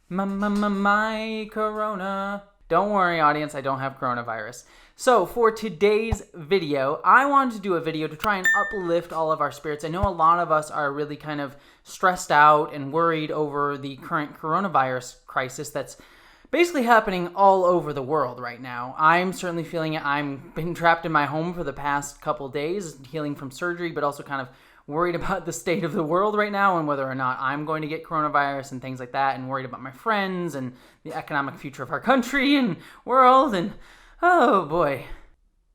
My corona. Don't worry, audience, I don't have coronavirus. So for today's video, I wanted to do a video to try and uplift all of our spirits. I know a lot of us are really kind of stressed out and worried over the current coronavirus crisis that's basically happening all over the world right now. I'm certainly feeling it. I've been trapped in my home for the past couple days, healing from surgery, but also kind of worried about the state of the world right now and whether or not I'm going to get coronavirus and things like that, and worried about my friends and the economic future of our country and world, and oh boy.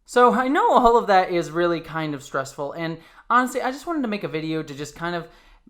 So I know all of that is really kind of stressful, and honestly, I just wanted to make a video to just kind of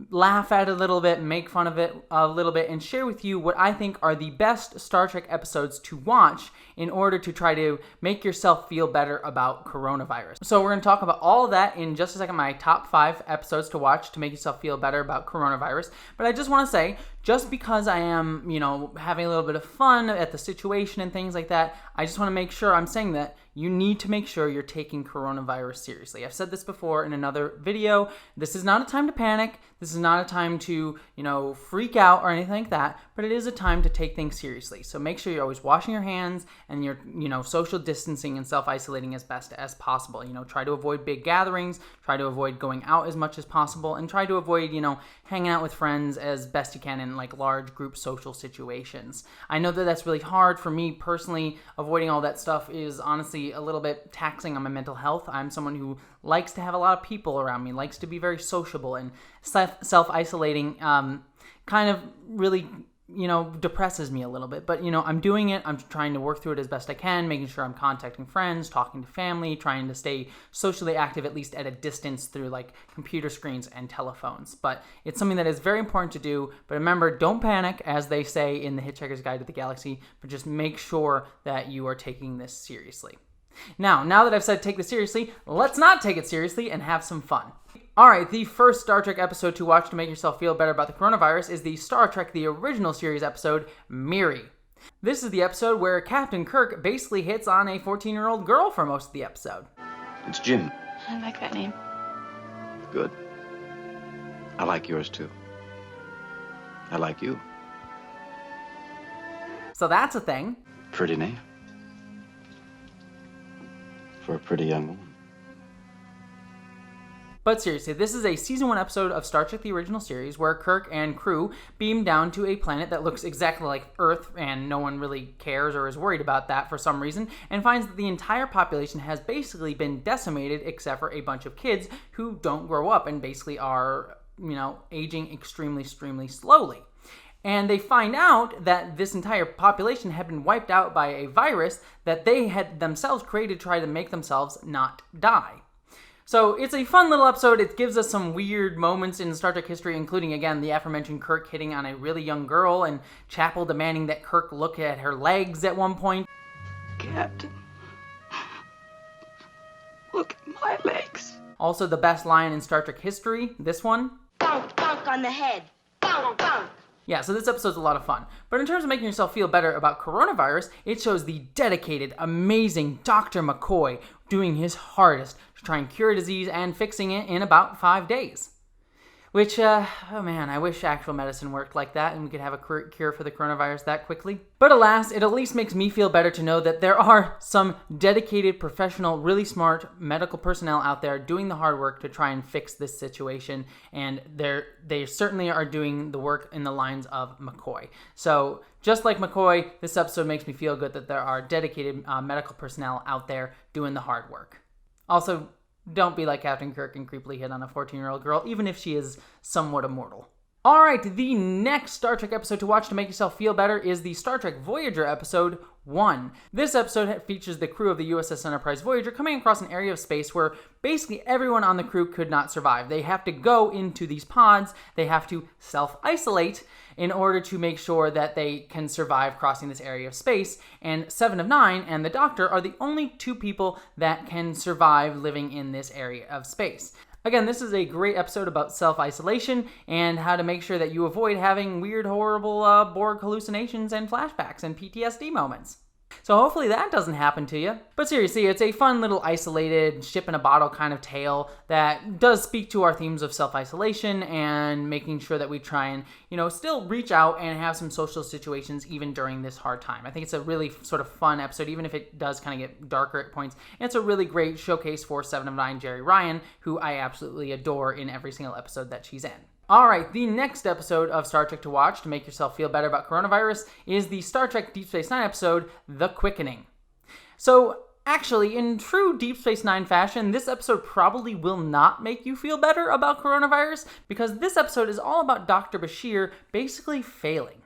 laugh at it a little bit, make fun of it a little bit, and share with you what I think are the best Star Trek episodes to watch in order to try to make yourself feel better about coronavirus. So we're going to talk about all of that in just a second, my top 5 episodes to watch to make yourself feel better about coronavirus. But I just want to say, just because I am, having a little bit of fun at the situation and things like that, I just want to make sure I'm saying that you need to make sure you're taking coronavirus seriously. I've said this before in another video. This is not a time to panic. This is not a time to, freak out or anything like that, but it is a time to take things seriously. So make sure you're always washing your hands and you're, social distancing and self-isolating as best as possible. Try to avoid big gatherings, try to avoid going out as much as possible, and try to avoid, hanging out with friends as best you can in like large group social situations. I know that that's really hard for me personally. Avoiding all that stuff is honestly a little bit taxing on my mental health. I'm someone who likes to have a lot of people around me, likes to be very sociable, and self-isolating kind of really depresses me a little bit. But I'm doing it. I'm trying to work through it as best I can, making sure I'm contacting friends, talking to family, trying to stay socially active at least at a distance through like computer screens and telephones. But it's something that is very important to do. But remember, don't panic, as they say in The Hitchhiker's Guide to the Galaxy, but just make sure that you are taking this seriously. Now that I've said take this seriously, let's not take it seriously and have some fun. Alright, the first Star Trek episode to watch to make yourself feel better about the coronavirus is the Star Trek The Original Series episode, Miri. This is the episode where Captain Kirk basically hits on a 14-year-old girl for most of the episode. It's Jim. I like that name. Good. I like yours too. I like you. So that's a thing. Pretty name. For a pretty young woman. But seriously, this is a Season 1 episode of Star Trek The Original Series where Kirk and crew beam down to a planet that looks exactly like Earth, and no one really cares or is worried about that for some reason, and finds that the entire population has basically been decimated except for a bunch of kids who don't grow up and basically are, aging extremely, extremely slowly. And they find out that this entire population had been wiped out by a virus that they had themselves created to try to make themselves not die. So it's a fun little episode. It gives us some weird moments in Star Trek history, including, again, the aforementioned Kirk hitting on a really young girl and Chapel demanding that Kirk look at her legs at one point. Captain, look at my legs. Also the best line in Star Trek history, this one. Bonk, bonk on the head. Bonk, bonk. Yeah, so this episode's a lot of fun. But in terms of making yourself feel better about coronavirus, it shows the dedicated, amazing Dr. McCoy doing his hardest to try and cure a disease and fixing it in about 5 days. Which, oh man, I wish actual medicine worked like that and we could have a cure for the coronavirus that quickly. But alas, it at least makes me feel better to know that there are some dedicated, professional, really smart medical personnel out there doing the hard work to try and fix this situation. And they certainly are doing the work in the lines of McCoy. So just like McCoy, this episode makes me feel good that there are dedicated medical personnel out there doing the hard work. Also, don't be like Captain Kirk and creepily hit on a 14-year-old girl, even if she is somewhat immortal. Alright, the next Star Trek episode to watch to make yourself feel better is the Star Trek Voyager episode 1. This episode features the crew of the USS Enterprise Voyager coming across an area of space where basically everyone on the crew could not survive. They have to go into these pods, they have to self-isolate in order to make sure that they can survive crossing this area of space, and 7 of 9 and the Doctor are the only 2 people that can survive living in this area of space. Again, this is a great episode about self-isolation and how to make sure that you avoid having weird, horrible Borg hallucinations and flashbacks and PTSD moments. So hopefully that doesn't happen to you. But seriously, it's a fun little isolated ship in a bottle kind of tale that does speak to our themes of self-isolation and making sure that we try and, still reach out and have some social situations even during this hard time. I think it's a really sort of fun episode, even if it does kind of get darker at points. And it's a really great showcase for 7 of 9 Jerry Ryan, who I absolutely adore in every single episode that she's in. All right, the next episode of Star Trek to watch to make yourself feel better about coronavirus is the Star Trek Deep Space Nine episode, The Quickening. So, actually, in true Deep Space Nine fashion, this episode probably will not make you feel better about coronavirus, because this episode is all about Dr. Bashir basically failing.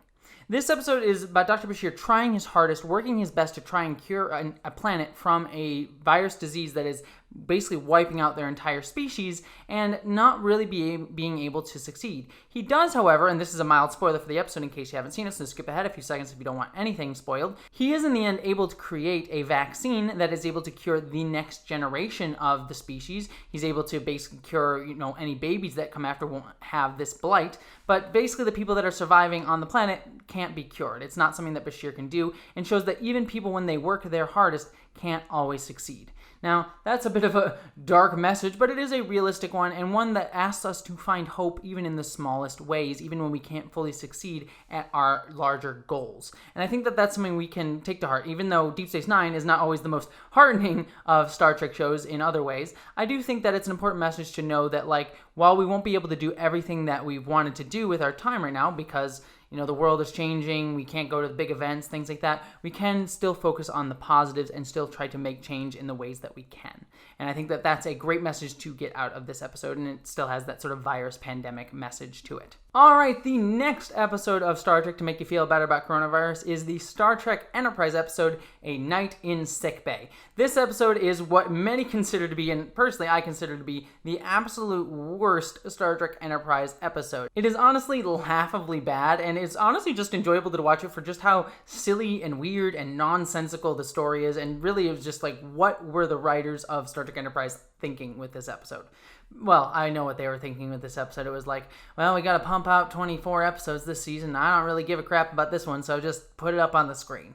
This episode is about Dr. Bashir trying his hardest, working his best to try and cure a planet from a virus disease that is basically wiping out their entire species and not really being able to succeed. He does, however, and this is a mild spoiler for the episode in case you haven't seen it, so skip ahead a few seconds if you don't want anything spoiled. He is in the end able to create a vaccine that is able to cure the next generation of the species. He's able to basically cure, any babies that come after won't have this blight, but basically the people that are surviving on the planet can't be cured. It's not something that Bashir can do, and shows that even people, when they work their hardest, can't always succeed. Now, that's a bit of a dark message, but it is a realistic one, and one that asks us to find hope even in the smallest ways, even when we can't fully succeed at our larger goals. And I think that that's something we can take to heart. Even though Deep Space Nine is not always the most heartening of Star Trek shows in other ways, I do think that it's an important message to know that, while we won't be able to do everything that we've wanted to do with our time right now, because the world is changing, we can't go to the big events, things like that, we can still focus on the positives and still try to make change in the ways that we can. And I think that that's a great message to get out of this episode, and it still has that sort of virus pandemic message to it. All right, the next episode of Star Trek to make you feel better about coronavirus is the Star Trek Enterprise episode, A Night in Sickbay. This episode is what many consider to be, and personally I consider to be, the absolute worst Star Trek Enterprise episode. It is honestly laughably bad, and it's honestly just enjoyable to watch it for just how silly and weird and nonsensical the story is, and really it was just what were the writers of Star Trek Enterprise thinking with this episode? Well, I know what they were thinking with this episode. It was we gotta pump out 24 episodes this season. I don't really give a crap about this one, so just put it up on the screen.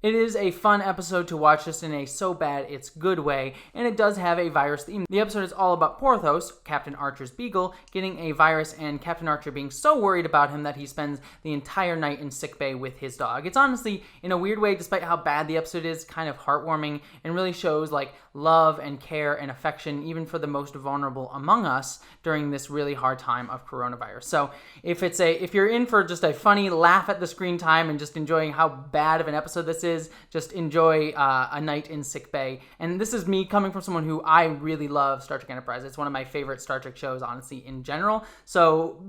It is a fun episode to watch just in a so bad it's good way, and it does have a virus theme. The episode is all about Porthos, Captain Archer's beagle, getting a virus and Captain Archer being so worried about him that he spends the entire night in sickbay with his dog. It's honestly, in a weird way, despite how bad the episode is, kind of heartwarming and really shows love and care and affection even for the most vulnerable among us during this really hard time of coronavirus. So if you're in for just a funny laugh at the screen time and just enjoying how bad of an episode this is, just enjoy A Night in Sickbay. And this is me coming from someone who I really love Star Trek Enterprise. It's one of my favorite Star Trek shows, honestly, in general. So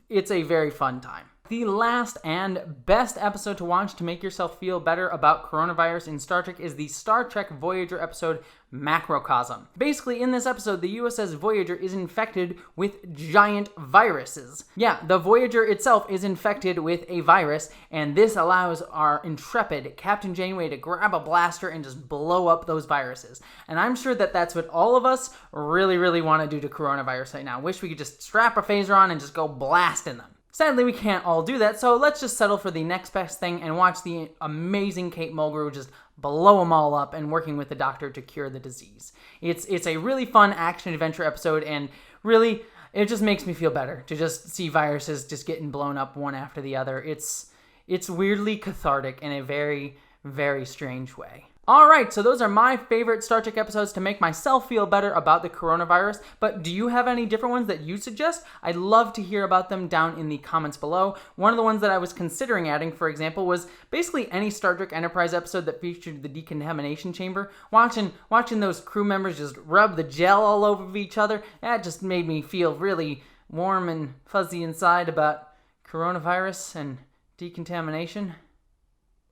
it's a very fun time. The last and best episode to watch to make yourself feel better about coronavirus in Star Trek is the Star Trek Voyager episode, Macrocosm. Basically, in this episode, the USS Voyager is infected with giant viruses. Yeah, the Voyager itself is infected with a virus, and this allows our intrepid Captain Janeway to grab a blaster and just blow up those viruses. And I'm sure that that's what all of us really, really want to do to coronavirus right now. Wish we could just strap a phaser on and just go blasting them. Sadly, we can't all do that, so let's just settle for the next best thing and watch the amazing Kate Mulgrew just blow them all up and working with the doctor to cure the disease. It's a really fun action-adventure episode, and really, it just makes me feel better to just see viruses just getting blown up one after the other. It's weirdly cathartic in a very, very strange way. Alright, so those are my favorite Star Trek episodes to make myself feel better about the coronavirus, but do you have any different ones that you suggest? I'd love to hear about them down in the comments below. One of the ones that I was considering adding, for example, was basically any Star Trek Enterprise episode that featured the decontamination chamber. Watching those crew members just rub the gel all over each other, that just made me feel really warm and fuzzy inside about coronavirus and decontamination.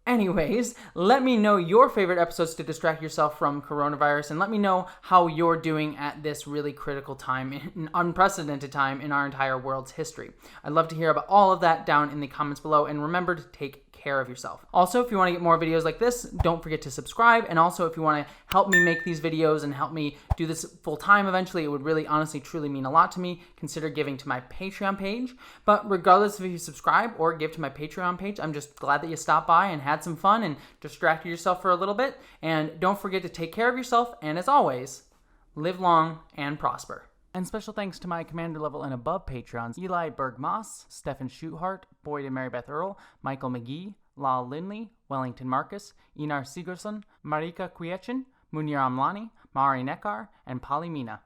Anyways, let me know your favorite episodes to distract yourself from coronavirus, and let me know how you're doing at this really critical time, an unprecedented time in our entire world's history. I'd love to hear about all of that down in the comments below, and remember to take care. care of yourself. Also, if you want to get more videos like this, don't forget to subscribe. And also, if you want to help me make these videos and help me do this full time eventually, it would really honestly truly mean a lot to me. Consider giving to my Patreon page. But regardless if you subscribe or give to my Patreon page, I'm just glad that you stopped by and had some fun and distracted yourself for a little bit. And don't forget to take care of yourself, and as always, live long and prosper. And special thanks to my commander level and above Patrons: Eli Berg-Moss, Stephen Schuthart, Boyd and Mary Beth Earl, Michael McGee, Lal Lindley, Wellington Marcus, Inar Sigurdsson, Marika Kwiechin, Munir Amlani, Mari Neckar, and Polly Mina.